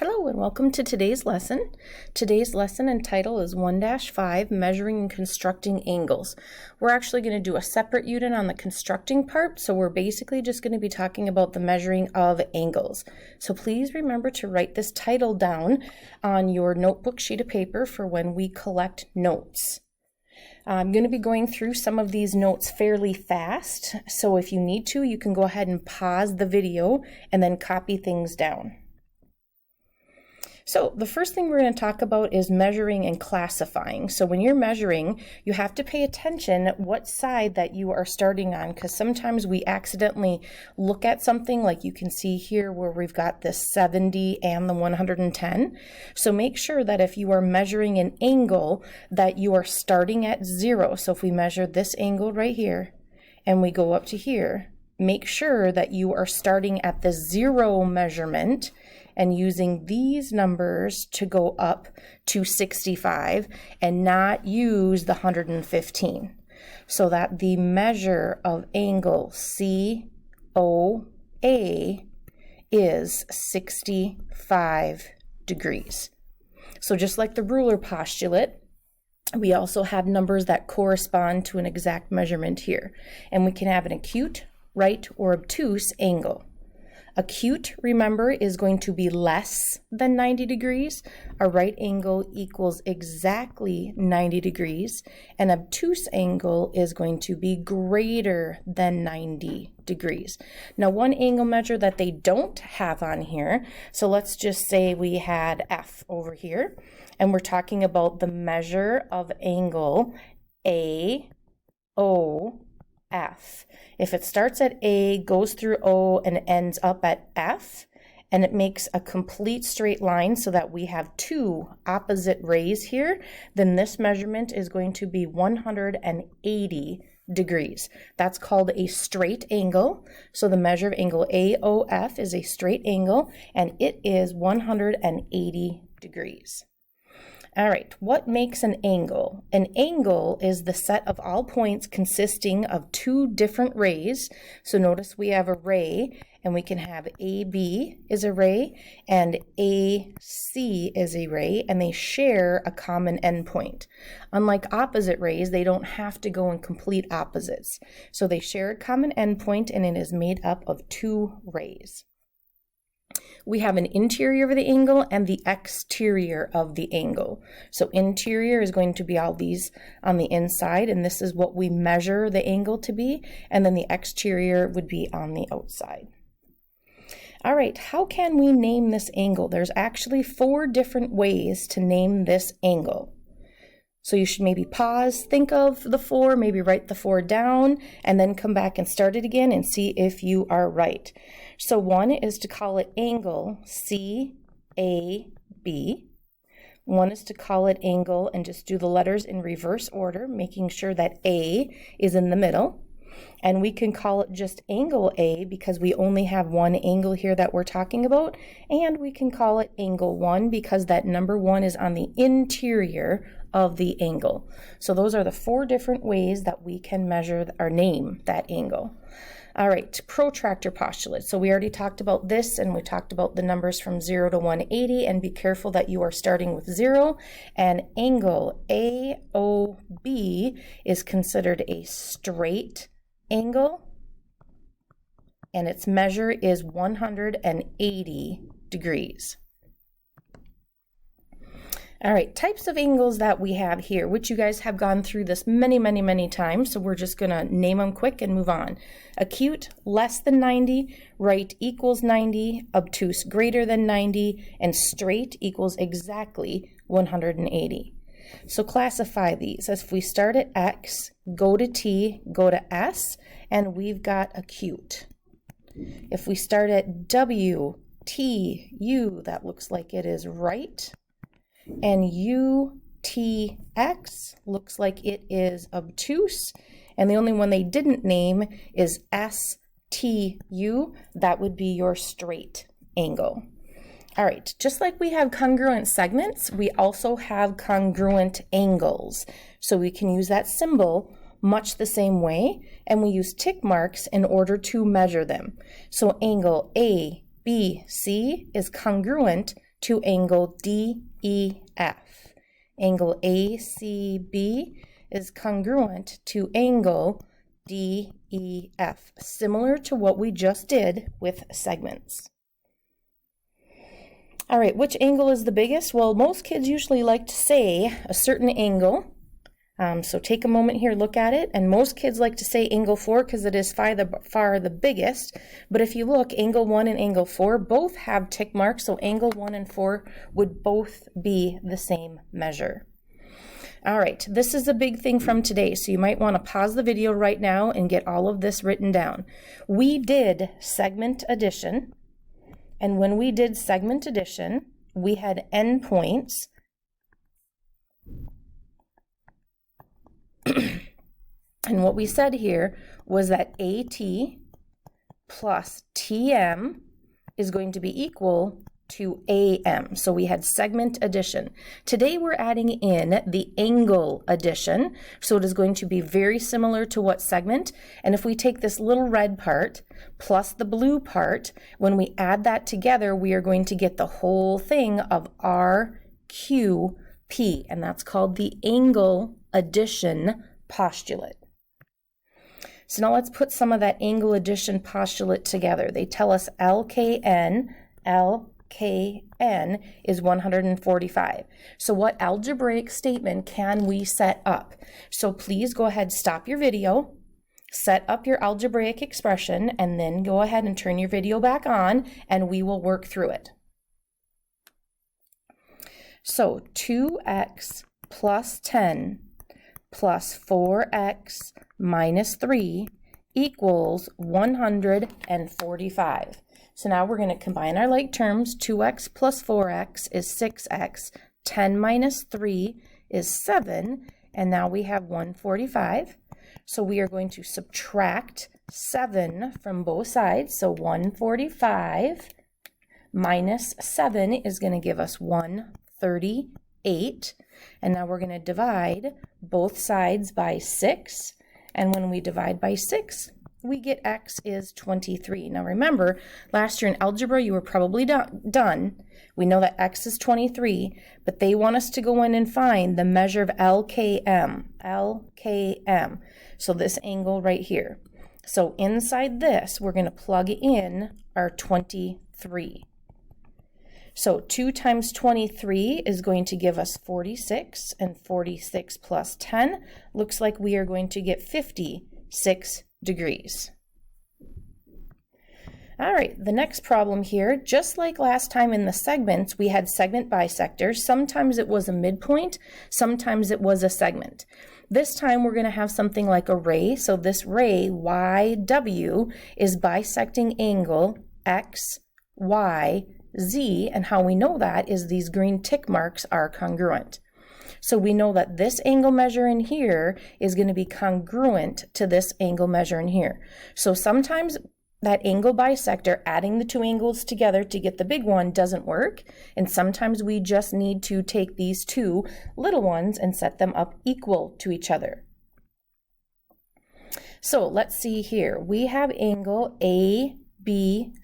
Hello and welcome to today's lesson. Today's lesson and title is 1-5, Measuring and Constructing Angles. We're actually going to do a separate unit on the constructing part, so we're basically just going to be talking about the measuring of angles. So please remember to write this title down on your notebook sheet of paper for when we collect notes. I'm going to be going through some of these notes fairly fast, so if you need to, you can go ahead and pause the video and then copy things down. So the first thing we're going to talk about is measuring and classifying. So when you're measuring, you have to pay attention what side that you are starting on, because sometimes we accidentally look at something like you can see here where we've got the 70 and the 110. So make sure that if you are measuring an angle that you are starting at 0. So if we measure this angle right here and we go up to here, make sure that you are starting at the 0 measurement and using these numbers to go up to 65 and not use the 115. So that the measure of angle COA is 65 degrees. So just like the ruler postulate, we also have numbers that correspond to an exact measurement here. And we can have an acute, right, or obtuse angle. Acute, remember, is going to be less than 90 degrees. A right angle equals exactly 90 degrees. An obtuse angle is going to be greater than 90 degrees. Now, one angle measure that they don't have on here, so let's just say we had F over here, and we're talking about the measure of angle AOF. If it starts at A, goes through O, and ends up at F, and it makes a complete straight line so that we have two opposite rays here, then this measurement is going to be 180 degrees. That's called a straight angle. So the measure of angle AOF is a straight angle, and it is 180 degrees. All right, what makes an angle? An angle is the set of all points consisting of two different rays. So notice we have a ray, and we can have AB is a ray and AC is a ray, and they share a common endpoint. Unlike opposite rays, they don't have to go in complete opposites. So they share a common endpoint, and it is made up of two rays. We have an interior of the angle and the exterior of the angle. So interior is going to be all these on the inside, and this is what we measure the angle to be, and then the exterior would be on the outside. All right, how can we name this angle? There's actually 4 different ways to name this angle. So you should maybe pause, think of the 4, maybe write the 4 down, and then come back and start it again and see if you are right. So one is to call it angle CAB. One is to call it angle and just do the letters in reverse order, making sure that A is in the middle. And we can call it just angle A because we only have one angle here that we're talking about. And we can call it angle 1 because that number 1 is on the interior of the angle. So those are the 4 different ways that we can measure or name that angle. All right, protractor postulate. So we already talked about this, and we talked about the numbers from 0 to 180, and be careful that you are starting with 0. And angle AOB is considered a straight angle, and its measure is 180 degrees. All right, types of angles that we have here, which you guys have gone through this many times, so we're just going to name them quick and move on. Acute, less than 90, right equals 90, obtuse greater than 90, and straight equals exactly 180. So classify these. As if we start at X, go to T, go to S, and we've got acute. If we start at W, T, U, that looks like it is right. And UTX looks like it is obtuse, and the only one they didn't name is STU. That would be your straight angle. All right, just like we have congruent segments, we also have congruent angles. So we can use that symbol much the same way, and we use tick marks in order to measure them. So angle ABC is congruent to angle DEF. Angle ACB is congruent to angle DEF, similar to what we just did with segments. All right, which angle is the biggest? Well, most kids usually like to say a certain angle. So take a moment here, look at it, and most kids like to say angle 4 because it is far the biggest. But if you look, angle 1 and angle 4 both have tick marks, so angle 1 and 4 would both be the same measure. All right, this is a big thing from today, so you might want to pause the video right now and get all of this written down. We did segment addition, and when we did segment addition, we had endpoints. And what we said here was that AT plus TM is going to be equal to AM. So we had segment addition. Today we're adding in the angle addition. So it is going to be very similar to what segment. And if we take this little red part plus the blue part, when we add that together, we are going to get the whole thing of RQP. And that's called the angle addition postulate. So now let's put some of that angle addition postulate together. They tell us LKN is 145. So what algebraic statement can we set up? So please go ahead, stop your video, set up your algebraic expression, and then go ahead and turn your video back on, and we will work through it. So 2x plus 10 plus 4x minus 3 equals 145. So now we're going to combine our like terms. 2x plus 4x is 6x. 10 minus 3 is 7. And now we have 145. So we are going to subtract 7 from both sides. So 145 minus 7 is going to give us 138. And now we're going to divide both sides by 6. And when we divide by 6, we get x is 23. Now remember, last year in algebra, you were probably done. We know that x is 23, but they want us to go in and find the measure of LKM. LKM. So this angle right here. So inside this, we're going to plug in our 23. So 2 times 23 is going to give us 46, and 46 plus 10 looks like we are going to get 56 degrees. All right, the next problem here, just like last time in the segments, we had segment bisectors. Sometimes it was a midpoint, sometimes it was a segment. This time we're going to have something like a ray. So this ray, YW, is bisecting angle XYZ, and how we know that is these green tick marks are congruent. So we know that this angle measure in here is going to be congruent to this angle measure in here. So sometimes that angle bisector, adding the two angles together to get the big one, doesn't work. And sometimes we just need to take these two little ones and set them up equal to each other. So let's see here. We have angle ABC.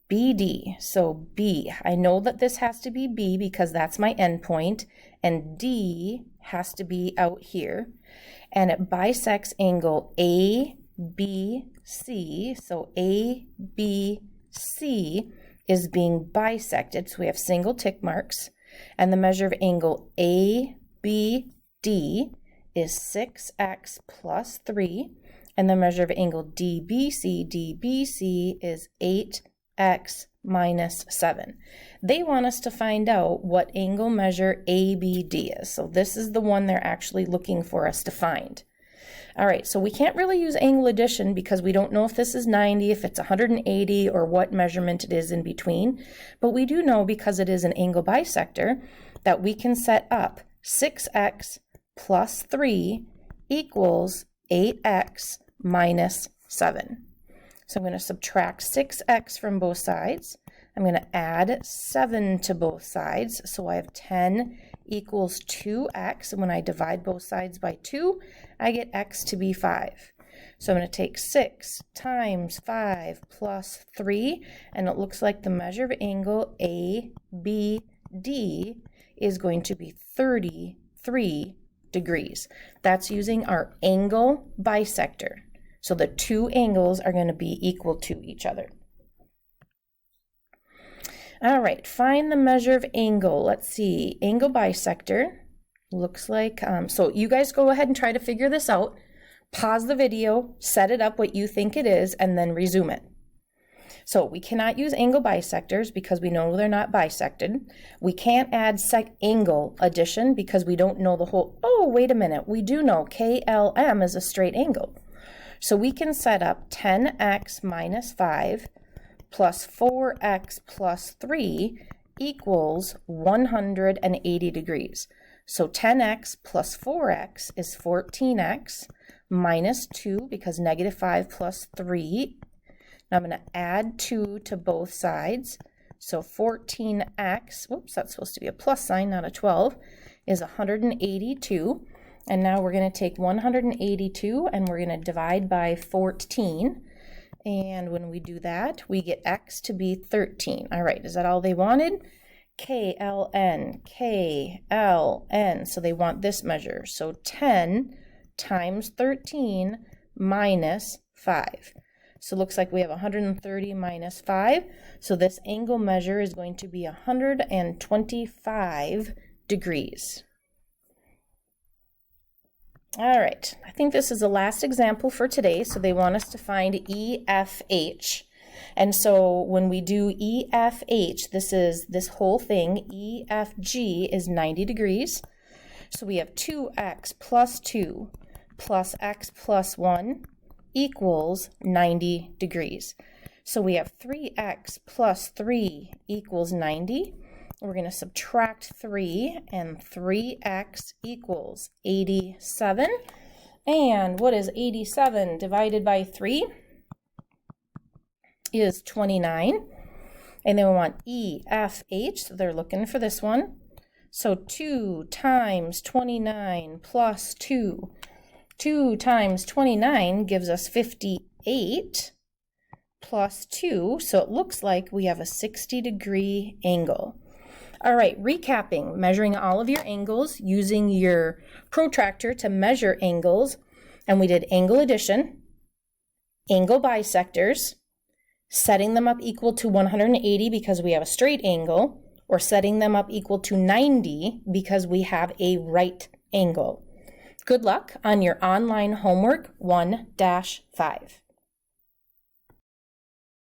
BD, so B, I know that this has to be B because that's my endpoint, and D has to be out here, and it bisects angle ABC, so ABC is being bisected, so we have single tick marks, and the measure of angle ABD is 6x plus 3, and the measure of angle DBC is 8x minus 7. They want us to find out what angle measure ABD is. So this is the one they're actually looking for us to find. All right, so we can't really use angle addition because we don't know if this is 90, if it's 180, or what measurement it is in between. But we do know, because it is an angle bisector, that we can set up 6x plus 3 equals 8x minus 7. So I'm going to subtract 6x from both sides. I'm going to add 7 to both sides. So I have 10 equals 2x. And when I divide both sides by 2, I get x to be 5. So I'm going to take 6 times 5 plus 3, and it looks like the measure of angle ABD is going to be 33 degrees. That's using our angle bisector. So the two angles are going to be equal to each other. All right, find the measure of angle. Let's see, angle bisector looks like, so you guys go ahead and try to figure this out. Pause the video, set it up what you think it is, and then resume it. So we cannot use angle bisectors because we know they're not bisected. We can't add angle addition because we don't know the whole, oh, wait a minute, we do know KLM is a straight angle. So we can set up 10x minus 5 plus 4x plus 3 equals 180 degrees. So 10x plus 4x is 14x minus 2 because negative 5 plus 3. Now I'm going to add 2 to both sides. So 14x, whoops, that's supposed to be a plus sign, not a 12, is 182. And now we're going to take 182 and we're going to divide by 14. And when we do that, we get x to be 13. All right, is that all they wanted? KLN, KLN. So they want this measure. So 10 times 13 minus 5. So it looks like we have 130 minus 5. So this angle measure is going to be 125 degrees. All right, I think this is the last example for today. So they want us to find EFH. And so when we do EFH, this whole thing, EFG is 90 degrees. So we have 2x plus 2 plus x plus 1 equals 90 degrees. So we have 3x plus 3 equals 90. We're going to subtract 3, and 3x equals 87. And what is 87 divided by 3? Is 29. And then we want EFH, so they're looking for this one. So 2 times 29 plus 2. 2 times 29 gives us 58 plus 2. So it looks like we have a 60-degree angle. All right, recapping, measuring all of your angles using your protractor to measure angles. And we did angle addition, angle bisectors, setting them up equal to 180 because we have a straight angle, or setting them up equal to 90 because we have a right angle. Good luck on your online homework 1-5.